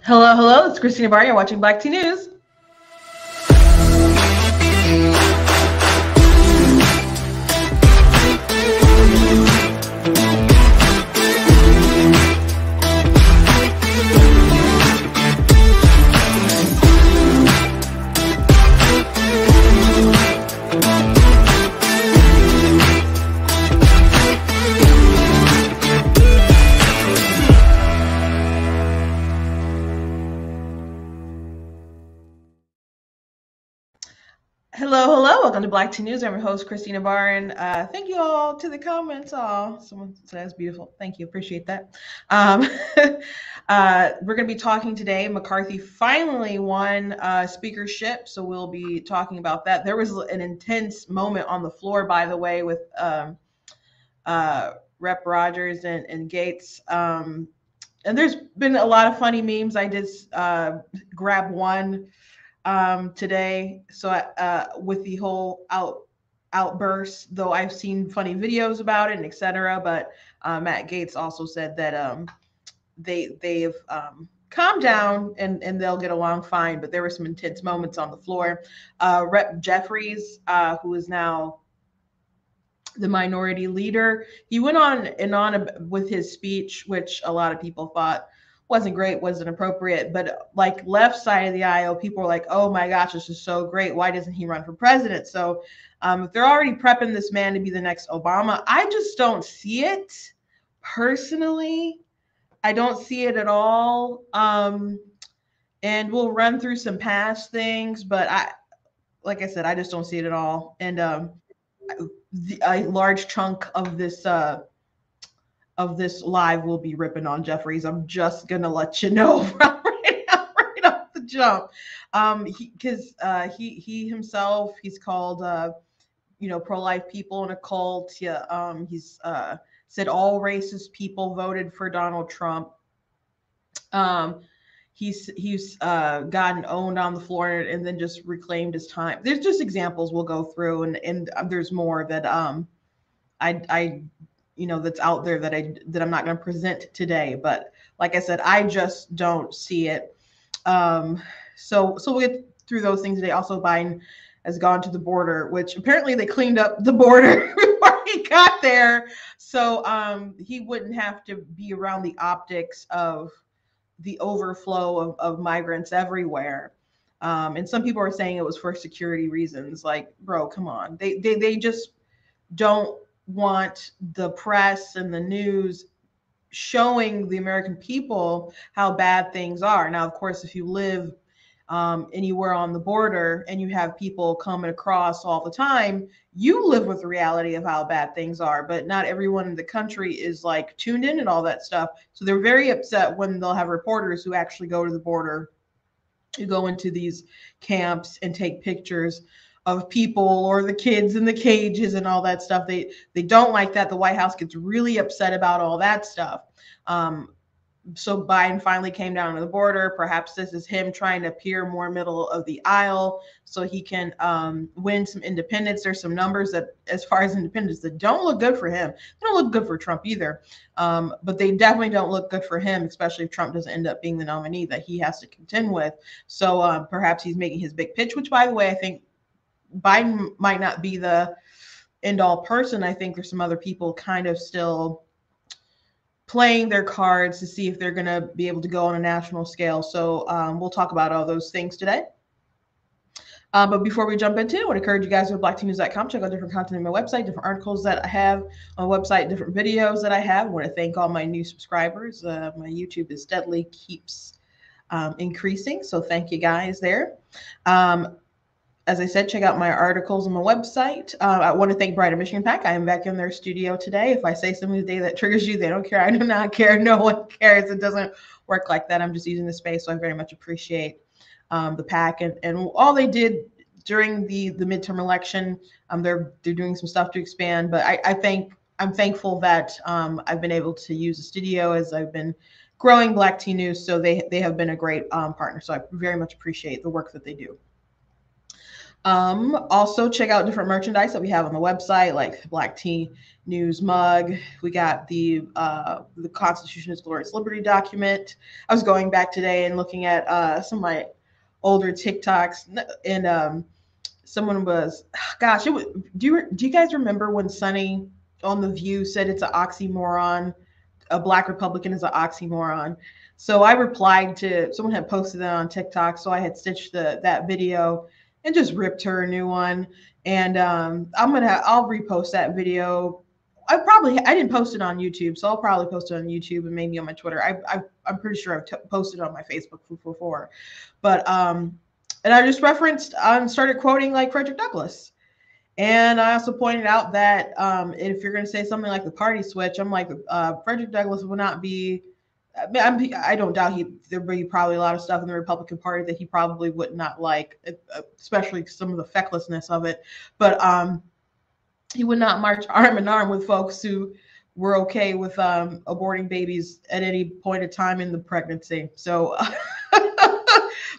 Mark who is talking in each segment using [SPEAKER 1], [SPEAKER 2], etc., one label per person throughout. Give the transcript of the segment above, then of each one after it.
[SPEAKER 1] Hello, hello. It's Christina Barr. You're watching Black Tea News. Hello, hello. Welcome to Black Tea News. I'm your host, Christina Barr. Thank you all to the comments. Oh, someone said that's beautiful. Thank you. Appreciate that. We're going to be talking today. McCarthy finally won speakership, so we'll be talking about that. There was an intense moment on the floor, by the way, with Rep. Rogers and Gates. And there's been a lot of funny memes. I did grab one today. So with the whole outburst, though I've seen funny videos about it and etc. But Matt Gaetz also said that they've calmed down and they'll get along fine. But there were some intense moments on the floor. Rep. Jeffries, who is now the minority leader, he went on and on with his speech, which a lot of people thought wasn't great, wasn't appropriate, but like left side of the aisle, people were like, oh my gosh, this is so great. Why doesn't he run for president? So if they're already prepping this man to be the next Obama, I just don't see it personally. I don't see it at all. And we'll run through some past things, but like I said, I just don't see it at all. And a large chunk of this live will be ripping on Jeffries. I'm just gonna let you know right off the jump, because he himself, he's called pro-life people in a cult. Yeah, he's said all racist people voted for Donald Trump. He's gotten owned on the floor and then just reclaimed his time. There's just examples we'll go through, and there's more that I that's out there that I'm not going to present today. But like I said, I just don't see it. So we'll get through those things today. Also, Biden has gone to the border, which apparently they cleaned up the border before he got there. So he wouldn't have to be around the optics of the overflow of migrants everywhere. And some people are saying it was for security reasons. Like, bro, come on. They just don't want the press and the news showing the American people how bad things are. Now, of course, if you live anywhere on the border and you have people coming across all the time, you live with the reality of how bad things are. But not everyone in the country is like tuned in and all that stuff. So they're very upset when they'll have reporters who actually go to the border, who go into these camps and take pictures of people or the kids in the cages and all that stuff. They don't like that. The White House gets really upset about all that stuff. So Biden finally came down to the border. Perhaps this is him trying to appear more middle of the aisle so he can win some independents. There's some numbers that, as far as independents, that don't look good for him. They don't look good for Trump either. But they definitely don't look good for him, especially if Trump doesn't end up being the nominee that he has to contend with. So perhaps he's making his big pitch, which, by the way, I think Biden might not be the end-all person. I think there's some other people kind of still playing their cards to see if they're going to be able to go on a national scale. So we'll talk about all those things today. But before we jump into it, I want to encourage you guys to go to blacktnews.com. Check out different content on my website, different articles that I have on my website, different videos that I have. I want to thank all my new subscribers. My YouTube is steadily keeps increasing. So thank you guys there. As I said, check out my articles on my website. I want to thank Brighter Michigan PAC. I am back in their studio today. If I say something today that triggers you, they don't care. I do not care. No one cares. It doesn't work like that. I'm just using the space. So I very much appreciate the PAC and all they did during the midterm election. They're doing some stuff to expand, but I'm thankful that I've been able to use the studio as I've been growing Black Tea News. So they have been a great partner. So I very much appreciate the work that they do. Also check out different merchandise that we have on the website, like Black Tea News mug. We got the Constitution is Glorious Liberty document. I was going back today and looking at some of my older TikToks, and someone was, gosh, it was, do you guys remember when Sonny on The View said it's an oxymoron? A black Republican is an oxymoron. So I replied to someone had posted that on TikTok, so I had stitched that video and just ripped her a new one. And I'll repost that video. I didn't post it on YouTube, so I'll probably post it on YouTube and maybe on my Twitter. I'm pretty sure I've posted it on my Facebook before, but and I just referenced and started quoting like Frederick Douglass. And I also pointed out that if you're going to say something like the party switch, I'm like, Frederick Douglass will not be. I don't doubt there'd be probably a lot of stuff in the Republican Party that he probably would not like, especially some of the fecklessness of it. But he would not march arm in arm with folks who were okay with aborting babies at any point of time in the pregnancy. So,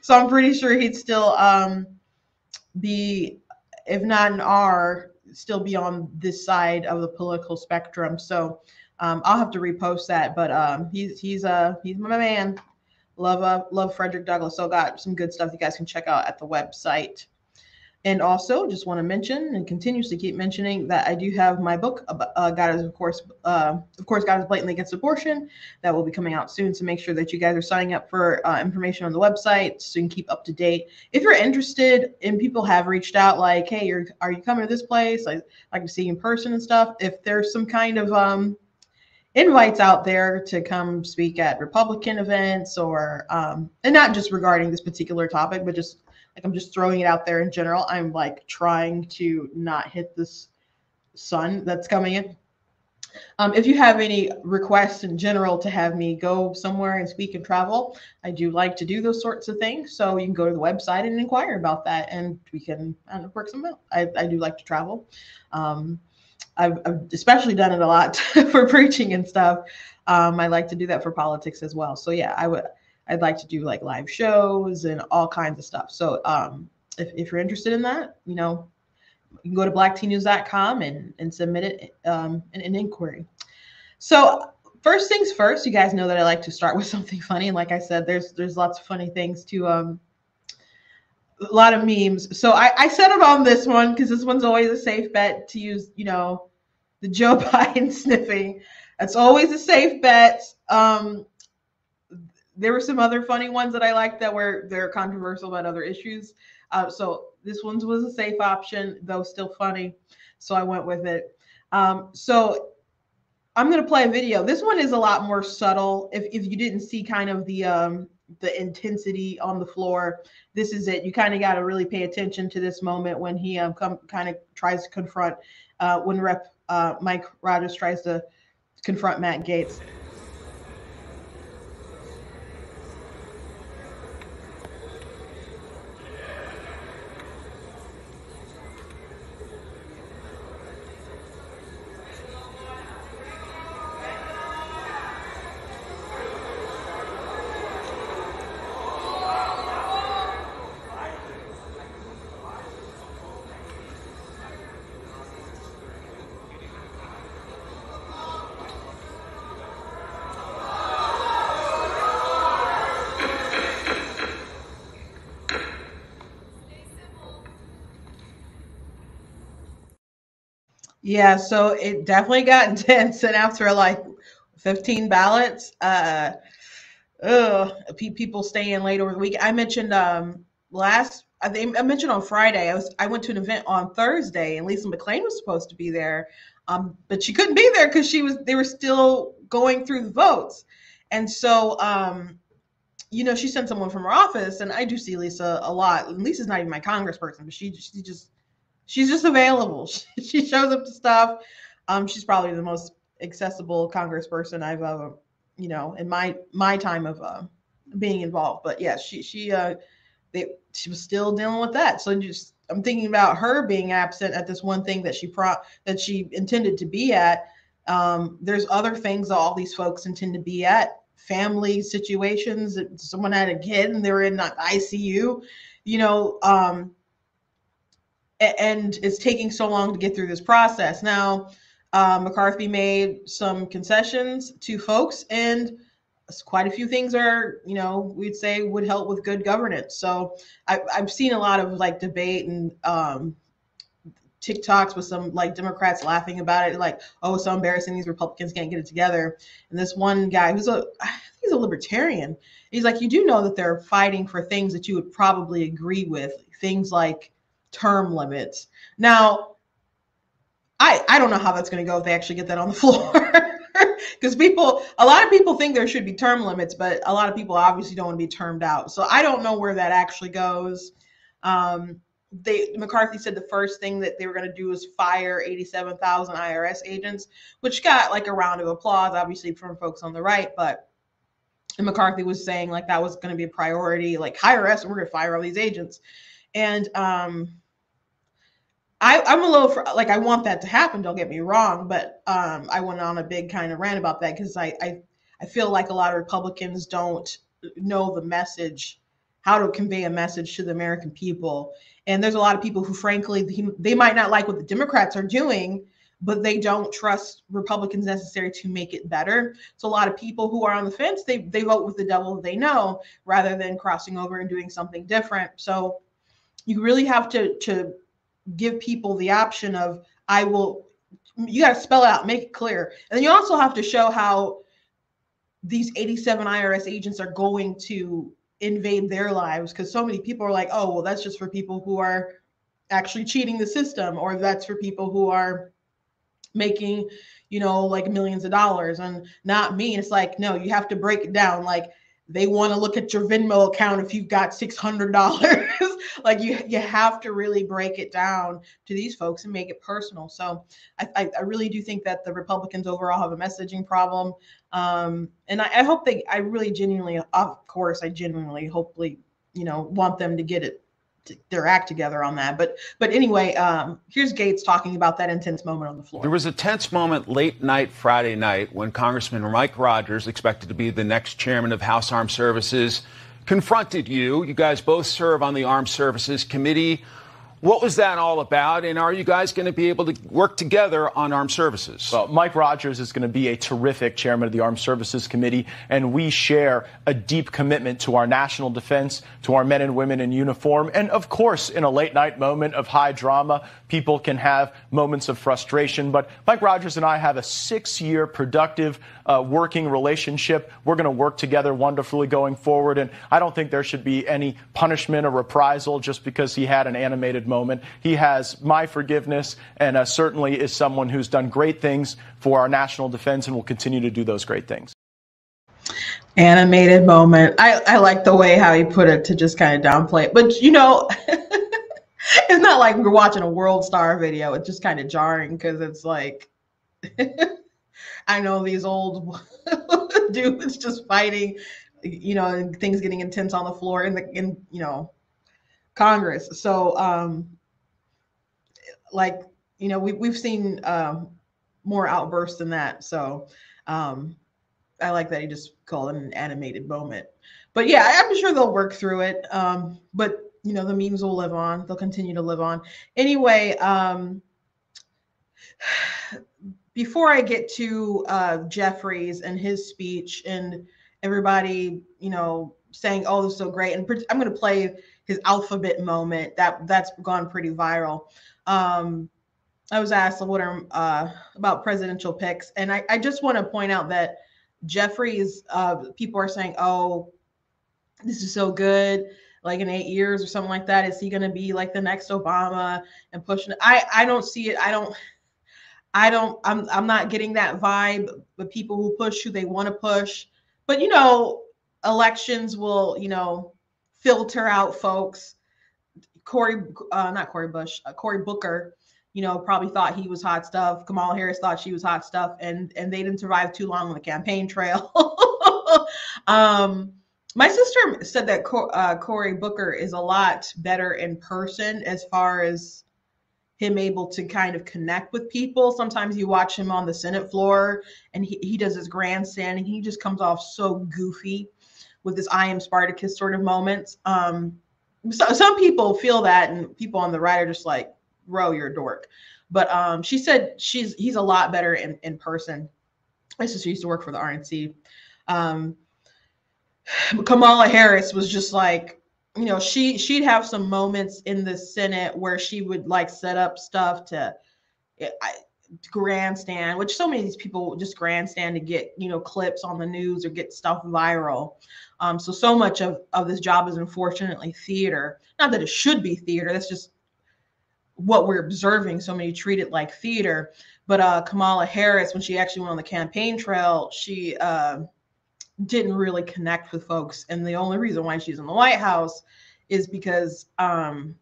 [SPEAKER 1] so I'm pretty sure he'd still be, if not an R, still be on this side of the political spectrum. So I'll have to repost that, but he's my man. Love Frederick Douglass. So got some good stuff you guys can check out at the website. And also just want to mention and continuously keep mentioning that I do have my book, God is, of course, God is Blatantly Against Abortion, that will be coming out soon. So make sure that you guys are signing up for information on the website so you can keep up to date. If you're interested, and people have reached out like, hey, are you coming to this place? I'd like to see you in person and stuff. If there's some kind of invites out there to come speak at Republican events or, and not just regarding this particular topic, but just like I'm just throwing it out there in general. I'm like trying to not hit this sun that's coming in. If you have any requests in general to have me go somewhere and speak and travel, I do like to do those sorts of things. So you can go to the website and inquire about that, and we can work something out. I do like to travel. I've especially done it a lot for preaching and stuff. I like to do that for politics as well. So yeah, I'd like to do like live shows and all kinds of stuff. So if you're interested in that, you can go to blacktnews.com and submit it an inquiry. So first things first, you guys know that I like to start with something funny. And like I said, there's lots of funny things to a lot of memes. So I settled on this one because this one's always a safe bet to use, the Joe Biden sniffing. That's always a safe bet. There were some other funny ones that I liked they're controversial about other issues. So this one was a safe option, though still funny. So I went with it. So I'm going to play a video. This one is a lot more subtle. If you didn't see kind of the intensity on the floor, this is it. You kind of got to really pay attention to this moment when he kind of tries to confront, when Rep. Mike Rogers tries to confront Matt Gaetz. Yeah, so it definitely got intense, and after like 15 ballots, people staying late over the week. I mentioned I mentioned on Friday. I went to an event on Thursday, and Lisa McClain was supposed to be there, but she couldn't be there because they were still going through the votes, and so she sent someone from her office, and I do see Lisa a lot. And Lisa's not even my congressperson, but she's just available. She shows up to stuff. She's probably the most accessible congressperson I've ever, in my time of being involved. But yeah, she was still dealing with that. So I'm thinking about her being absent at this one thing that she intended to be at. There's other things that all these folks intend to be at. Family situations. Someone had a kid and they were in the ICU. and it's taking so long to get through this process. Now, McCarthy made some concessions to folks, and quite a few things are, we'd say would help with good governance. So I've seen a lot of like debate and TikToks with some like Democrats laughing about it, like, oh, it's so embarrassing, these Republicans can't get it together. And this one guy he's a libertarian. He's like, you do know that they're fighting for things that you would probably agree with, things like term limits. Now, I don't know how that's going to go if they actually get that on the floor. Because a lot of people think there should be term limits, but a lot of people obviously don't want to be termed out. So I don't know where that actually goes. McCarthy said the first thing that they were going to do was fire 87,000 IRS agents, which got like a round of applause, obviously, from folks on the right. And McCarthy was saying like that was going to be a priority, like hire us and we're going to fire all these agents. And I'm a little like, I want that to happen, don't get me wrong, but I went on a big kind of rant about that because I feel like a lot of Republicans don't know the message, how to convey a message to the American people. And there's a lot of people who, frankly, they might not like what the Democrats are doing, but they don't trust Republicans necessary to make it better. So a lot of people who are on the fence, they vote with the devil they know rather than crossing over and doing something different. So you really have to give people the option of, you got to spell it out, make it clear. And then you also have to show how these 87 IRS agents are going to invade their lives, because so many people are like, oh, well, that's just for people who are actually cheating the system, or that's for people who are making, like millions of dollars, and not me. And it's like, no, you have to break it down. Like, they want to look at your Venmo account if you've got $600. Like you have to really break it down to these folks and make it personal. So I really do think that the Republicans overall have a messaging problem. And I hope I really genuinely, of course, hopefully, want them to get their act together on that. But anyway, here's Gates talking about that intense moment on the floor.
[SPEAKER 2] There was a tense moment late night Friday night when Congressman Mike Rogers, expected to be the next chairman of House Armed Services, confronted you. You guys both serve on the Armed Services Committee. What was that all about? And are you guys going to be able to work together on armed services?
[SPEAKER 3] Well, Mike Rogers is going to be a terrific chairman of the Armed Services Committee, and we share a deep commitment to our national defense, to our men and women in uniform. And of course, in a late night moment of high drama, people can have moments of frustration. But Mike Rogers and I have a 6-year productive working relationship. We're going to work together wonderfully going forward. And I don't think there should be any punishment or reprisal just because he had an animated moment. He has my forgiveness, and certainly is someone who's done great things for our national defense and will continue to do those great things.
[SPEAKER 1] Animated moment. I like the way how he put it, to just kind of downplay it. But, it's not like we're watching a World Star video. It's just kind of jarring because it's like, I know these old dudes just fighting, and things getting intense on the floor in Congress. So, we've seen more outbursts than that. So, I like that he just called it an animated moment. But yeah, I'm sure they'll work through it. But the memes will live on. They'll continue to live on. Anyway, before I get to Jeffries and his speech and everybody, saying, oh, this is so great. And I'm going to play his alphabet moment. That's gone pretty viral. I was asked about presidential picks. And I just want to point out that Jeffries, people are saying, oh, this is so good. Like in 8 years or something like that, is he going to be like the next Obama and pushing? I don't see it. I'm not getting that vibe. The people who push who they want to push, but elections will, filter out folks. Cory Booker, probably thought he was hot stuff. Kamala Harris thought she was hot stuff, and they didn't survive too long on the campaign trail. My sister said that Cory Booker is a lot better in person as far as him able to kind of connect with people. Sometimes you watch him on the Senate floor and he does his grandstanding. He just comes off so goofy with his I am Spartacus sort of moments. So some people feel that, and people on the right are just like, row, you're a dork. But she said he's a lot better in person. My sister used to work for the RNC. Kamala Harris was just like, she'd have some moments in the Senate where she would like set up stuff to grandstand, which so many of these people just grandstand to get, clips on the news or get stuff viral. So much of this job is unfortunately theater. Not that it should be theater. That's just what we're observing. So many treat it like theater. But Kamala Harris, when she actually went on the campaign trail, she didn't really connect with folks. And the only reason why she's in the White House is because Biden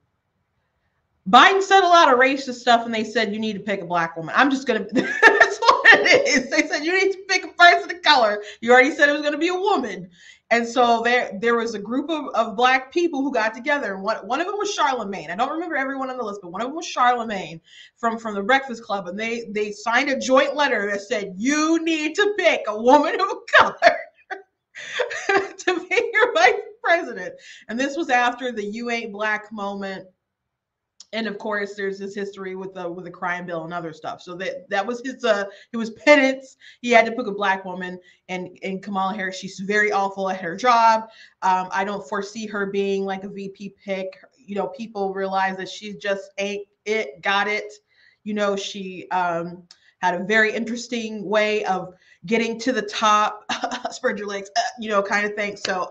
[SPEAKER 1] said a lot of racist stuff, and they said, you need to pick a black woman. I'm just going to, that's what it is. They said, you need to pick a person of color. You already said it was going to be a woman. And so there was a group of black people who got together. And one of them was Charlemagne. I don't remember everyone on the list, but one of them was Charlemagne from the Breakfast Club. And they signed a joint letter that said, you need to pick a woman of color to be your vice president. And this was after the "You Ain't Black" moment. And of course, there's this history with the crime bill and other stuff. So that was his it was penance. He had to pick a black woman, and Kamala Harris, she's very awful at her job. I don't foresee her being like a VP pick. People realize that she just ain't it, got it. She had a very interesting way of getting to the top, spread your legs, kind of thing. So,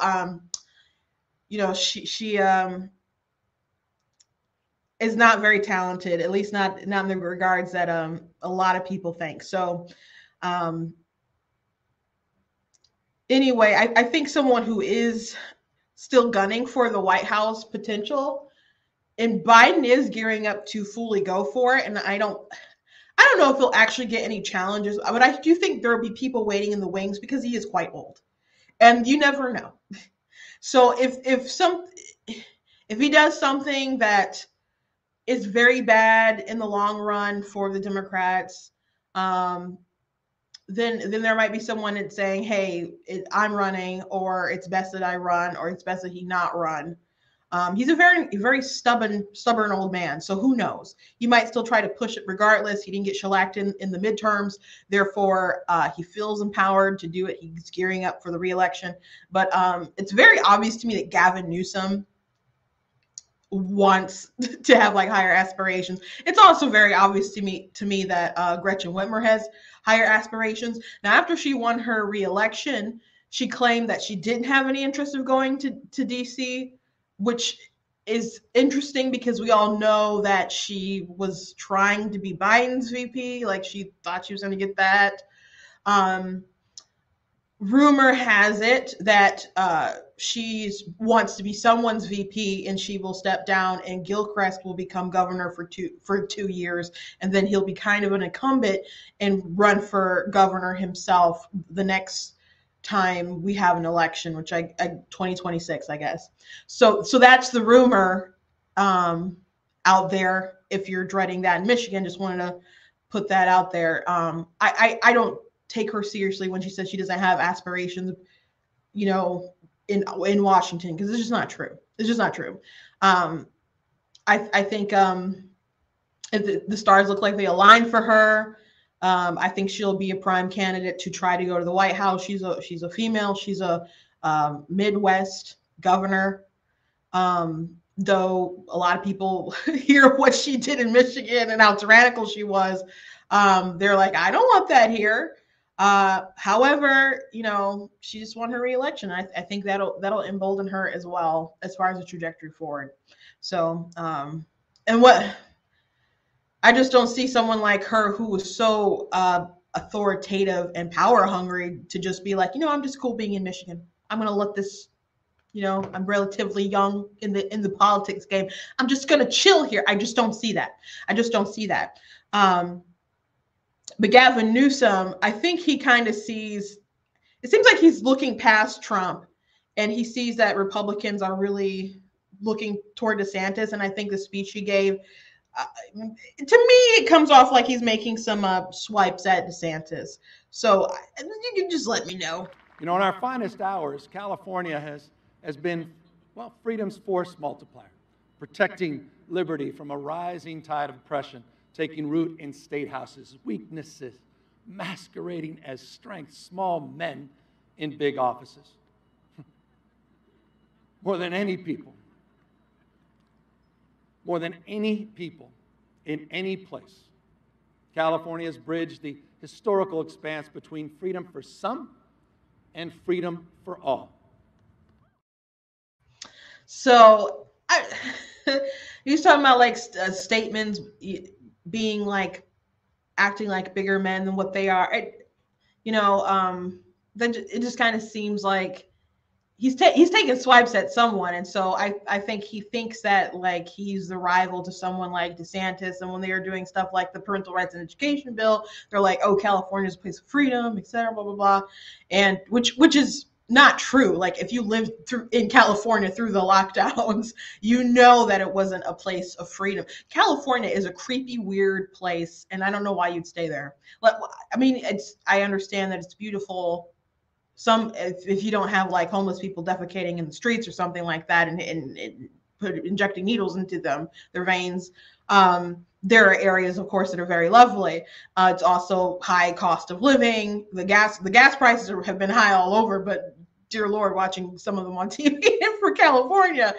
[SPEAKER 1] she is not very talented, at least not in the regards that a lot of people think. So, anyway, I think someone who is still gunning for the White House potential, and Biden is gearing up to fully go for it, and I don't know if he'll actually get any challenges, but I do think there will be people waiting in the wings because he is quite old, and you never know. So if he does something that is very bad in the long run for the Democrats, then there might be someone that's saying, hey, I'm running, or it's best that I run, or it's best that he not run. He's a very stubborn old man. So who knows? He might still try to push it regardless. He didn't get shellacked in the midterms. Therefore, he feels empowered to do it. He's gearing up for the reelection. But it's very obvious to me that Gavin Newsom wants to have like higher aspirations. It's also very obvious to me that Gretchen Whitmer has higher aspirations. Now, after she won her reelection, she claimed that she didn't have any interest of going to DC, which is interesting because we all know that she was trying to be Biden's VP. Like, she thought she was going to get that. Rumor has it that she wants to be someone's VP, and she will step down, and Gilchrist will become governor for 2 years, and then he'll be kind of an incumbent and run for governor himself the next time we have an election, which 2026, I guess. So that's the rumor out there. If you're dreading that in Michigan, just wanted to put that out there. I don't take her seriously when she says she doesn't have aspirations, in Washington, because it's just not true. It's just not true. I think the stars look like they align for her. I think she'll be a prime candidate to try to go to the White House. She's a female. She's a Midwest governor. Though a lot of people hear what she did in Michigan and how tyrannical she was, they're like, I don't want that here. However, she just won her reelection. I think that'll embolden her as well as far as the trajectory forward. So, I just don't see someone like her who was so authoritative and power hungry to just be like, I'm just cool being in Michigan. I'm going to let this, I'm relatively young in the politics game. I'm just going to chill here. I just don't see that. But Gavin Newsom, I think he kind of sees, it seems like he's looking past Trump, and he sees that Republicans are really looking toward DeSantis. And I think the speech he gave, to me, it comes off like he's making some swipes at DeSantis. So you can just let me know.
[SPEAKER 4] In our finest hours, California has been, freedom's force multiplier. protecting liberty from a rising tide of oppression, taking root in state houses, weaknesses masquerading as strength, small men in big offices. More than any people in any place, California has bridged the historical expanse between freedom for some and freedom for all.
[SPEAKER 1] So he's talking about like statements being like acting like bigger men than what they are. Then it just kind of seems like he's taking swipes at someone, and so I think he thinks that like he's the rival to someone like DeSantis, and when they are doing stuff like the parental rights and education bill, they're like, oh, California's a place of freedom, et cetera, blah blah blah, and which is not true. Like if you lived in California through the lockdowns, you know that it wasn't a place of freedom. California is a creepy, weird place, and I don't know why you'd stay there. I mean, I understand that it's beautiful. If you don't have like homeless people defecating in the streets or something like that and injecting needles into their veins, there are areas, of course, that are very lovely. It's also high cost of living. The gas prices have been high all over, but dear Lord, watching some of them on TV for California,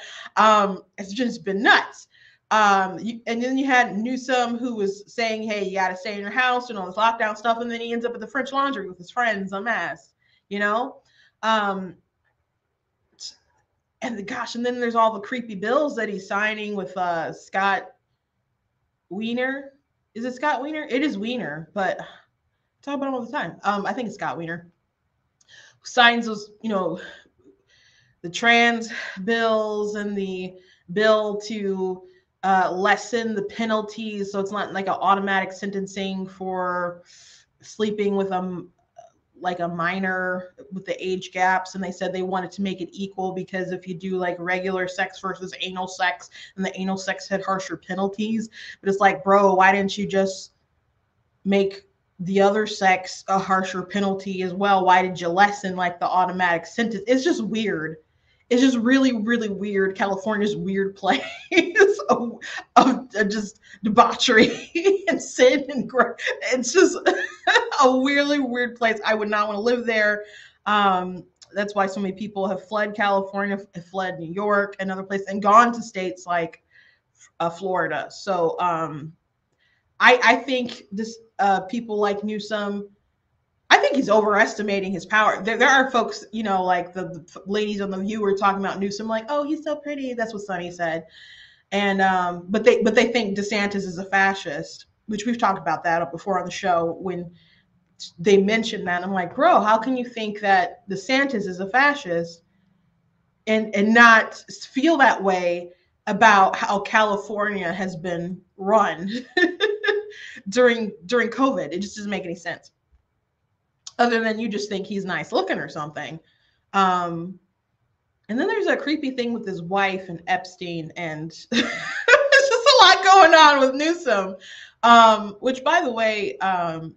[SPEAKER 1] it's just been nuts. And then you had Newsom, who was saying, hey, you got to stay in your house and all this lockdown stuff. And then he ends up at the French Laundry with his friends unmasked, and then there's all the creepy bills that he's signing with Scott Wiener. Is it Scott Wiener? It is Wiener, but I talk about him all the time. I think it's Scott Wiener. Signs those, the trans bills and the bill to lessen the penalties, so it's not like an automatic sentencing for sleeping with a minor with the age gaps. And they said they wanted to make it equal because if you do like regular sex versus anal sex, and the anal sex had harsher penalties. But it's like, bro, why didn't you just make the other sex a harsher penalty as well? Why did you lessen like the automatic sentence? It's just weird. It's just really, really weird. California's weird place of just debauchery and sin and it's just a really weird place. I would not want to live there. That's why so many people have fled California, have fled New York and other places, and gone to states like Florida. So I think this people like Newsom, I think he's overestimating his power. There are folks, like the ladies on The View were talking about Newsom, like, oh, he's so pretty. That's what Sonny said. And but they think DeSantis is a fascist, which we've talked about that before on the show when they mentioned that. I'm like, bro, how can you think that DeSantis is a fascist and not feel that way about how California has been run during COVID? It just doesn't make any sense. Other than you just think he's nice looking or something. And then there's a creepy thing with his wife and Epstein, and it's just a lot going on with Newsom. Which, by the way,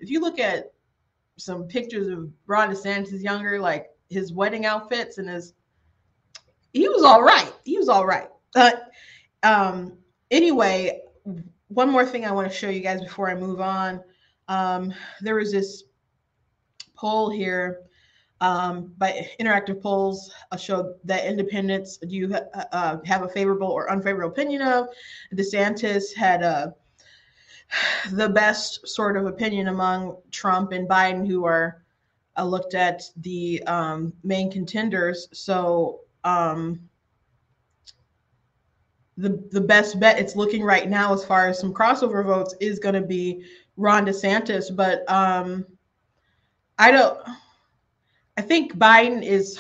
[SPEAKER 1] if you look at some pictures of Ron DeSantis younger, like his wedding outfits and he was all right. He was all right. Anyway, one more thing I want to show you guys before I move on. There was this poll here by Interactive Polls showed that independents, do you have a favorable or unfavorable opinion of? DeSantis had the best sort of opinion among Trump and Biden, who are looked at the main contenders. So the best bet it's looking right now as far as some crossover votes is going to be Ron DeSantis. But I think Biden is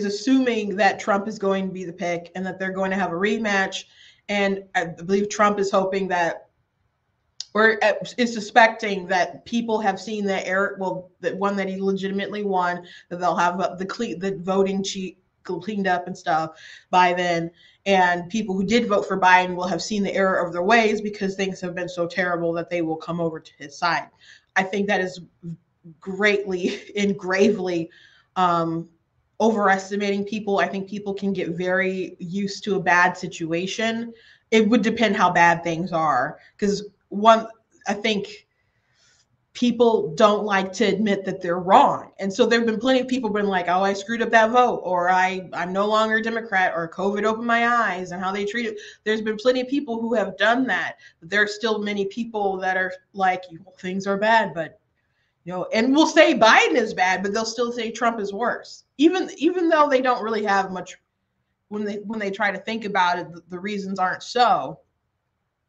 [SPEAKER 1] assuming that Trump is going to be the pick and that they're going to have a rematch. And I believe Trump is hoping that, or is suspecting that people have seen the one that he legitimately won, that they'll have the voting sheet cleaned up and stuff by then. And people who did vote for Biden will have seen the error of their ways because things have been so terrible that they will come over to his side. I think that is greatly and gravely overestimating people. I think people can get very used to a bad situation. It would depend how bad things are, because I think people don't like to admit that they're wrong. And so there have been plenty of people been like, oh, I screwed up that vote, or I'm no longer a Democrat, or COVID opened my eyes, and how they treat it. There's been plenty of people who have done that. But there are still many people that are like, things are bad, but and we'll say Biden is bad, but they'll still say Trump is worse. Even though they don't really have much, when they try to think about it, the reasons aren't so.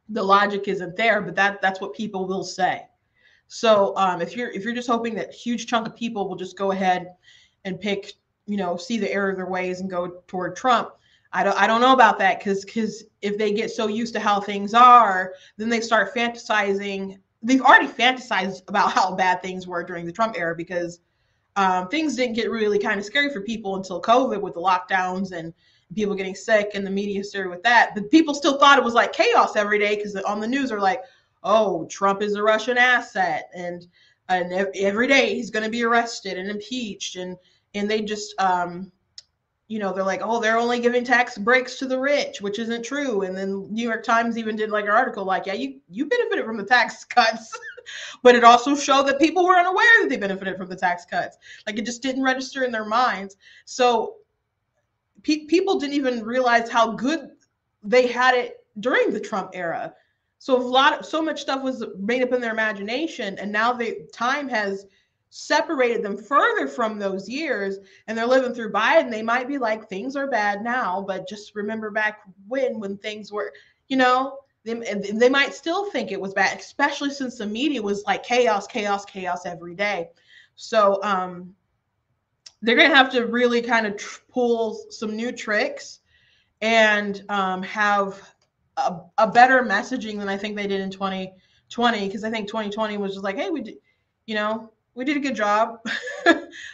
[SPEAKER 1] The logic isn't there, but that's what people will say. So if you're just hoping that a huge chunk of people will just go ahead and pick, see the error of their ways and go toward Trump, I don't know about that, because if they get so used to how things are, then they start fantasizing. They've already fantasized about how bad things were during the Trump era, because things didn't get really kind of scary for people until COVID, with the lockdowns and people getting sick, and the media started with that. But people still thought it was like chaos every day, because on the news are like, oh, Trump is a Russian asset, and every day he's going to be arrested and impeached, and they just they're like, oh, they're only giving tax breaks to the rich, which isn't true. And then New York Times even did like an article like, yeah, you benefited from the tax cuts, but it also showed that people were unaware that they benefited from the tax cuts. Like, it just didn't register in their minds. So people didn't even realize how good they had it during the Trump era. So so much stuff was made up in their imagination, and now time has separated them further from those years, and they're living through Biden. They might be like, things are bad now, but just remember back when things were, they might still think it was bad, especially since the media was like chaos every day. So they're going to have to really kind of pull some new tricks and have a better messaging than I think they did in 2020, because I think 2020 was just like, hey, we did a good job.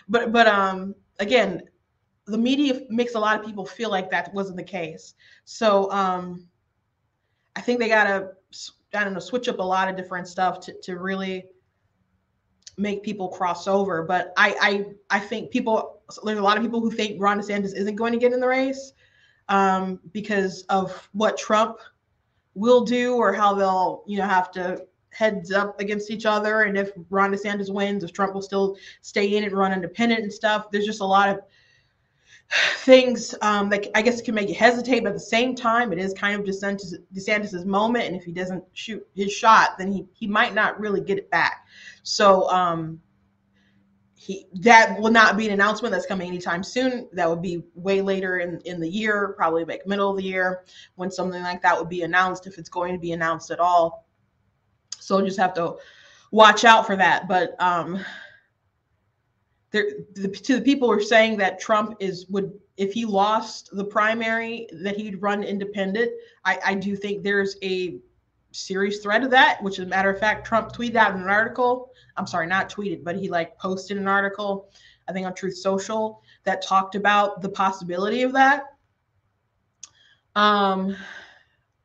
[SPEAKER 1] but again, the media makes a lot of people feel like that wasn't the case. So I think they gotta, switch up a lot of different stuff to really make people cross over. But I think there's a lot of people who think Ron DeSantis isn't going to get in the race because of what Trump will do, or how they'll have to heads up against each other. And if Ron DeSantis wins, if Trump will still stay in and run independent and stuff. There's just a lot of things that I guess can make you hesitate, but at the same time, it is kind of DeSantis's moment. And if he doesn't shoot his shot, then he might not really get it back. So that will not be an announcement that's coming anytime soon. That would be way later in the year, probably like middle of the year, when something like that would be announced, if it's going to be announced at all. So just have to watch out for that. But to the people who are saying that Trump would, if he lost the primary, that he'd run independent, I do think there's a serious threat of that, which, as a matter of fact, Trump tweeted out an article. I'm sorry, not tweeted, but he posted an article, I think on Truth Social, that talked about the possibility of that.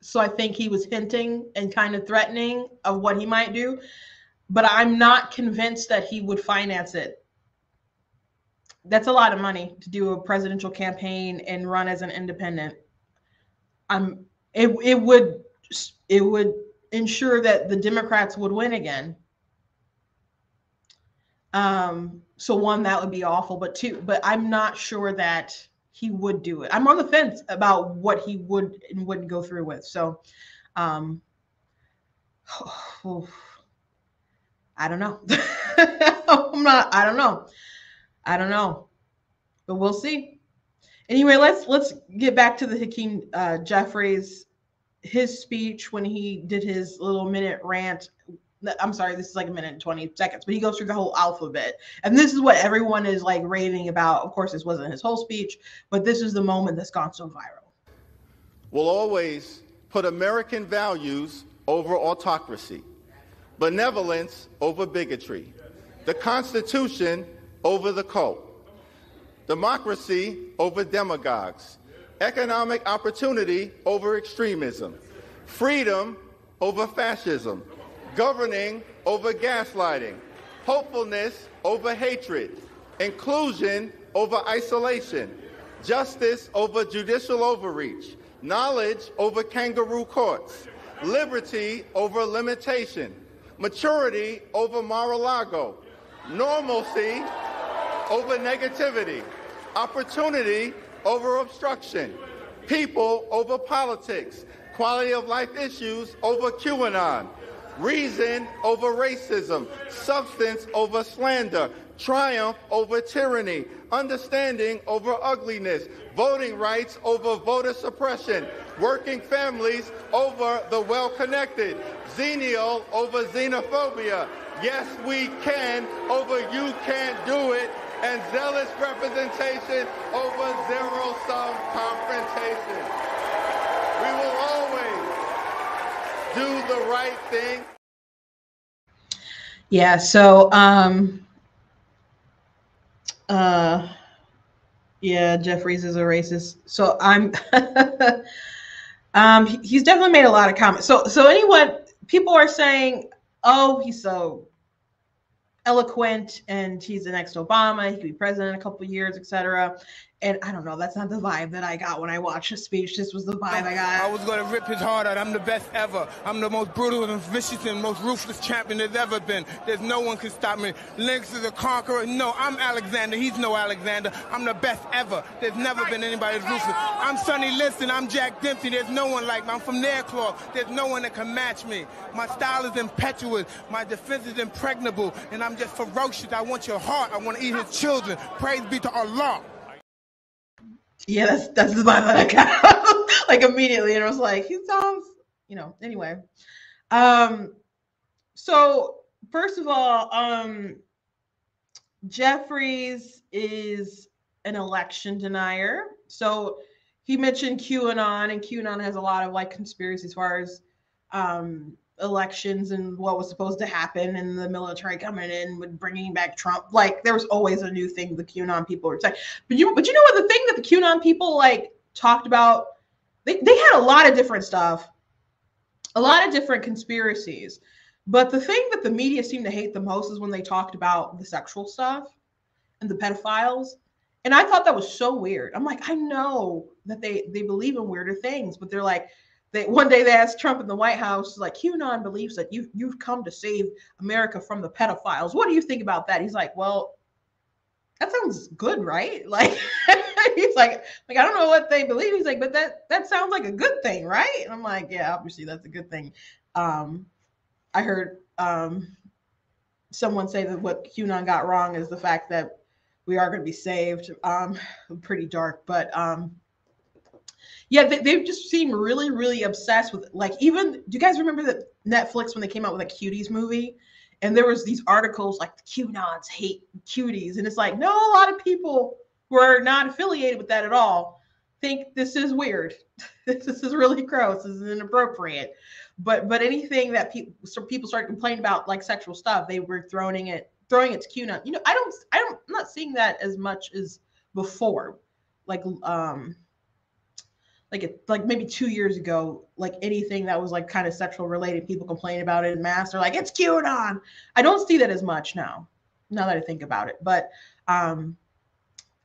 [SPEAKER 1] So I think he was hinting and kind of threatening of what he might do, but I'm not convinced that he would finance it. That's a lot of money to do a presidential campaign and run as an independent. It would ensure that the Democrats would win again. So one, that would be awful, but I'm not sure that he would do it. I'm on the fence about what he would and wouldn't go through with. So, I don't know. I don't know, but we'll see. Anyway, let's get back to the Hakeem Jeffries, his speech when he did his little minute rant. I'm sorry, this is like a minute and 20 seconds, but he goes through the whole alphabet. And this is what everyone is like raving about. Of course, this wasn't his whole speech, but this is the moment that's gone so viral.
[SPEAKER 5] Will always put American values over autocracy, benevolence over bigotry, the Constitution over the cult, democracy over demagogues, economic opportunity over extremism, freedom over fascism, governing over gaslighting, hopefulness over hatred, inclusion over isolation, justice over judicial overreach, knowledge over kangaroo courts, liberty over limitation, maturity over Mar-a-Lago, normalcy over negativity, opportunity over obstruction, people over politics, quality of life issues over QAnon, reason over racism, substance over slander, triumph over tyranny, understanding over ugliness, voting rights over voter suppression, working families over the well-connected, xenial over xenophobia, yes we can over you can't do it, and zealous representation over zero-sum confrontation. We will always do the right thing.
[SPEAKER 1] Yeah, so yeah, Jeffries is a racist. So he's definitely made a lot of comments. So anyone, people are saying, oh, he's so eloquent and he's the next Obama, he could be president in a couple of years, etc. And I don't know, that's not the vibe that I got when I watched his speech. This was the vibe I got.
[SPEAKER 6] I was going to rip his heart out. I'm the best ever. I'm the most brutal and vicious and most ruthless champion there's ever been. There's no one can stop me. Lynx is a conqueror. No, I'm Alexander. He's no Alexander. I'm the best ever. There's never been anybody as ruthless. I'm Sonny Liston. I'm Jack Dempsey. There's no one like me. I'm from Nairclaw. There's no one that can match me. My style is impetuous. My defense is impregnable. And I'm just ferocious. I want your heart. I want to eat his children. Praise be to Allah.
[SPEAKER 1] Yeah, that's the vibe that I got like immediately, and I was like, he sounds, anyway. So first of all, Jeffries is an election denier. So he mentioned QAnon, and QAnon has a lot of like conspiracy as far as elections and what was supposed to happen, and the military coming in with bringing back Trump. Like there was always a new thing the QAnon people were saying. But you know what, the thing that the QAnon people like talked about, they had a lot of different stuff, a lot of different conspiracies. But the thing that the media seemed to hate the most is when they talked about the sexual stuff and the pedophiles. And I thought that was so weird. I'm like, I know that they believe in weirder things, but they're like, one day they asked Trump in the White House, like, QAnon believes that you've come to save America from the pedophiles. What do you think about that? He's like, well, that sounds good, right? Like, he's like, I don't know what they believe. He's like, but that sounds like a good thing, right? And I'm like, yeah, obviously that's a good thing. I heard someone say that what QAnon got wrong is the fact that we are going to be saved. Pretty dark, but yeah, they just seem really, really obsessed with, like, even, do you guys remember that Netflix when they came out with a Cuties movie? And there was these articles like the QAnons hate cuties. And it's like, no, a lot of people who are not affiliated with that at all think this is weird. This is really gross. This is inappropriate. But anything that people started complaining about, like sexual stuff, they were throwing it to QAnon. I'm not seeing that as much as before. Like maybe 2 years ago, like anything that was like kind of sexual related, people complain about it in mass. They're like, it's QAnon. I don't see that as much now that I think about it. But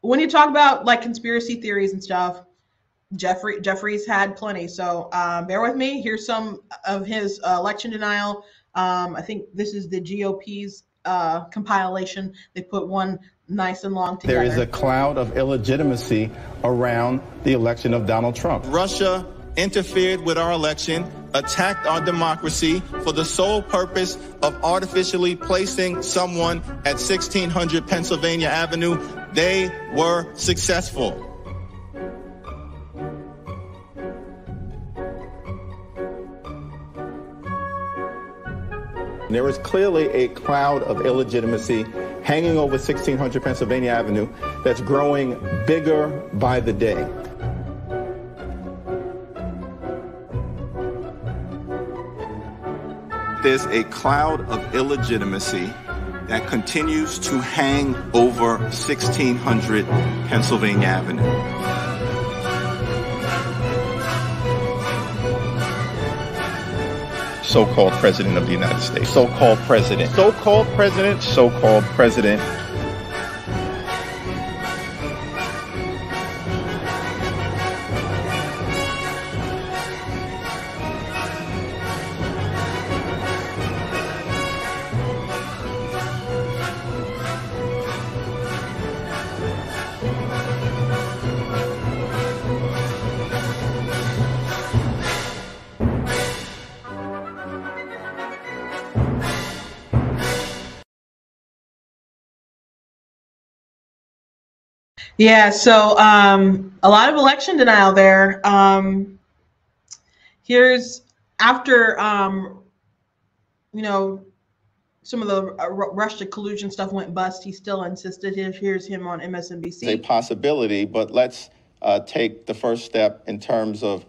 [SPEAKER 1] when you talk about like conspiracy theories and stuff, Jeffries had plenty. So bear with me. Here's some of his election denial. I think this is the GOP's compilation. They put one nice and long together.
[SPEAKER 7] There is a cloud of illegitimacy around the election of Donald Trump.
[SPEAKER 5] Russia interfered with our election, attacked our democracy for the sole purpose of artificially placing someone at 1600 Pennsylvania Avenue. They were successful.
[SPEAKER 7] There is clearly a cloud of illegitimacy hanging over 1600 Pennsylvania Avenue that's growing bigger by the day.
[SPEAKER 5] There's a cloud of illegitimacy that continues to hang over 1600 Pennsylvania Avenue.
[SPEAKER 7] So-called president of the United States. So-called president. So-called president. So-called president.
[SPEAKER 1] Yeah, so a lot of election denial there. Here's after some of the Russia collusion stuff went bust. He still insisted. Here's him on MSNBC.
[SPEAKER 7] It's a possibility, but let's take the first step in terms of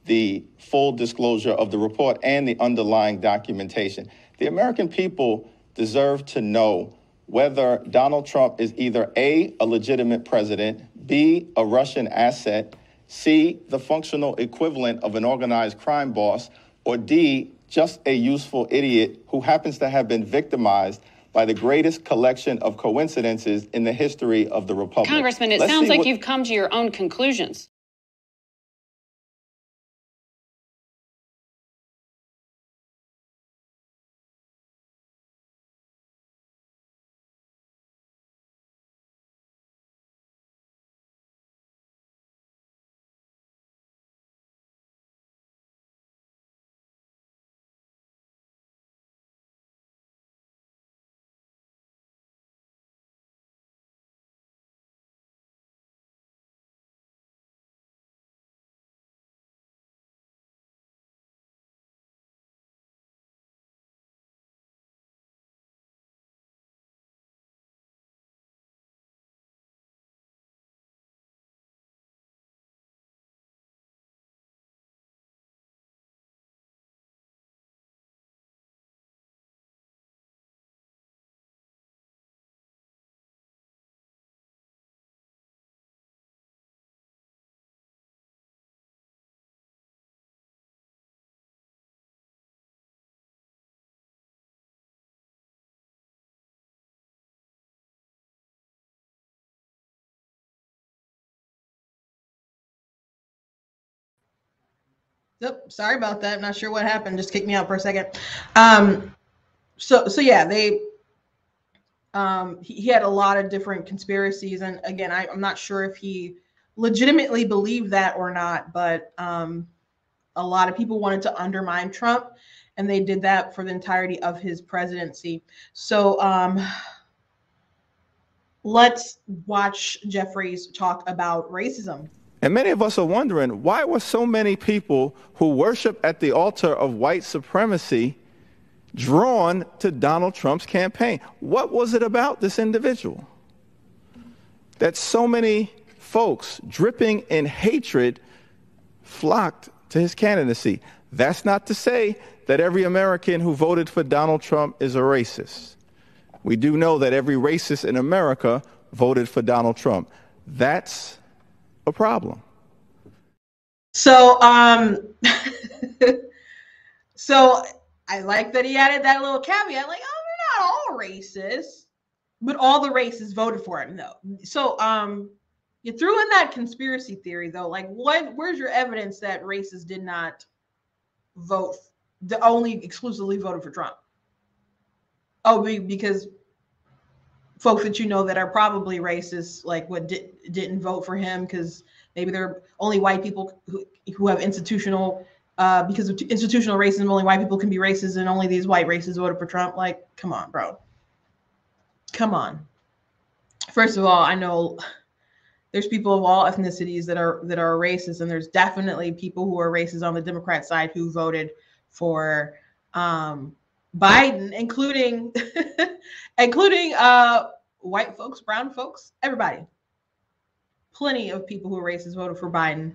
[SPEAKER 7] the full disclosure of the report and the underlying documentation. The American people deserve to know whether Donald Trump is either A, a legitimate president, B, a Russian asset, C, the functional equivalent of an organized crime boss, or D, just a useful idiot who happens to have been victimized by the greatest collection of coincidences in the history of the Republic.
[SPEAKER 8] Congressman, it sounds like you've come to your own conclusions.
[SPEAKER 1] Yep, sorry about that. Not sure what happened. Just kicked me out for a second. So yeah, he had a lot of different conspiracies, and again, I'm not sure if he legitimately believed that or not, but a lot of people wanted to undermine Trump, and they did that for the entirety of his presidency. So let's watch Jeffries talk about racism.
[SPEAKER 7] And many of us are wondering, why were so many people who worship at the altar of white supremacy drawn to Donald Trump's campaign? What was it about this individual that so many folks dripping in hatred flocked to his candidacy? That's not to say that every American who voted for Donald Trump is a racist. We do know that every racist in America voted for Donald Trump. That's a problem.
[SPEAKER 1] So, so I like that he added that little caveat, like, oh, we're not all racist, but all the races voted for him, though. So, you threw in that conspiracy theory, though. Like, where's your evidence that racists did not vote, only exclusively voted for Trump? Oh, because folks that you know that are probably racist, like didn't vote for him because maybe they're only white people who have institutional, because of institutional racism, only white people can be racist, and only these white racists voted for Trump. Like, come on, bro. Come on. First of all, I know there's people of all ethnicities that are racist, and there's definitely people who are racist on the Democrat side who voted for Biden, including white folks, brown folks, everybody. Plenty of people who are racist voted for Biden.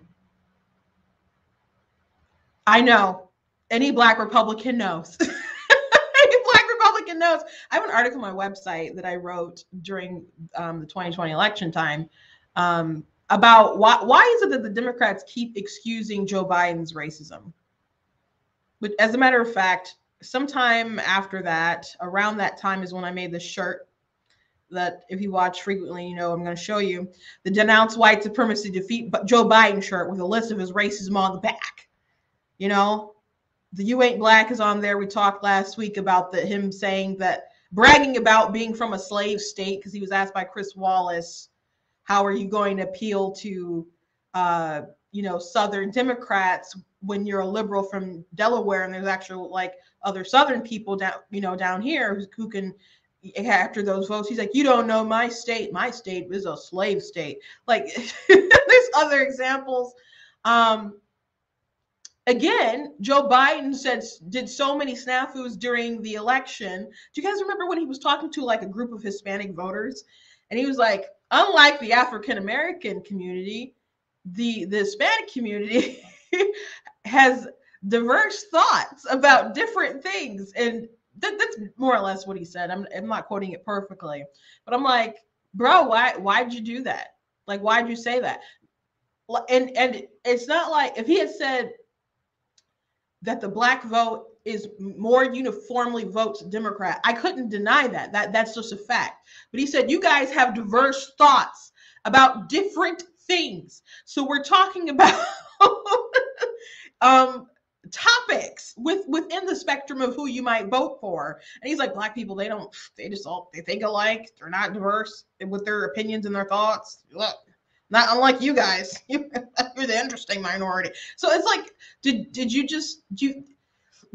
[SPEAKER 1] I know. Any Black Republican knows. Any Black Republican knows. I have an article on my website that I wrote during the 2020 election time about why is it that the Democrats keep excusing Joe Biden's racism? But as a matter of fact, sometime after that, around that time is when I made this shirt that if you watch frequently, you know I'm going to show you, the Denounce White Supremacy Defeat Joe Biden shirt with a list of his racism on the back. You know, the You Ain't Black is on there. We talked last week about him saying that, bragging about being from a slave state, because he was asked by Chris Wallace, how are you going to appeal to, Southern Democrats when you're a liberal from Delaware and there's actually like other Southern people down here who can after those votes, he's like, you don't know my state. My state is a slave state. Like, there's other examples. Again, Joe Biden did so many snafus during the election. Do you guys remember when he was talking to like a group of Hispanic voters? And he was like, unlike the African-American community, the Hispanic community has diverse thoughts about different things. And that's more or less what he said. I'm not quoting it perfectly, but I'm like, bro, why'd you do that? Like, why'd you say that? And it's not like if he had said that the black vote is more uniformly votes Democrat, I couldn't deny that. That's just a fact. But he said, you guys have diverse thoughts about different things. So we're talking about topics within the spectrum of who you might vote for. And he's like, black people, they think alike. They're not diverse with their opinions and their thoughts. Look, not unlike you guys. You're the interesting minority. So it's like,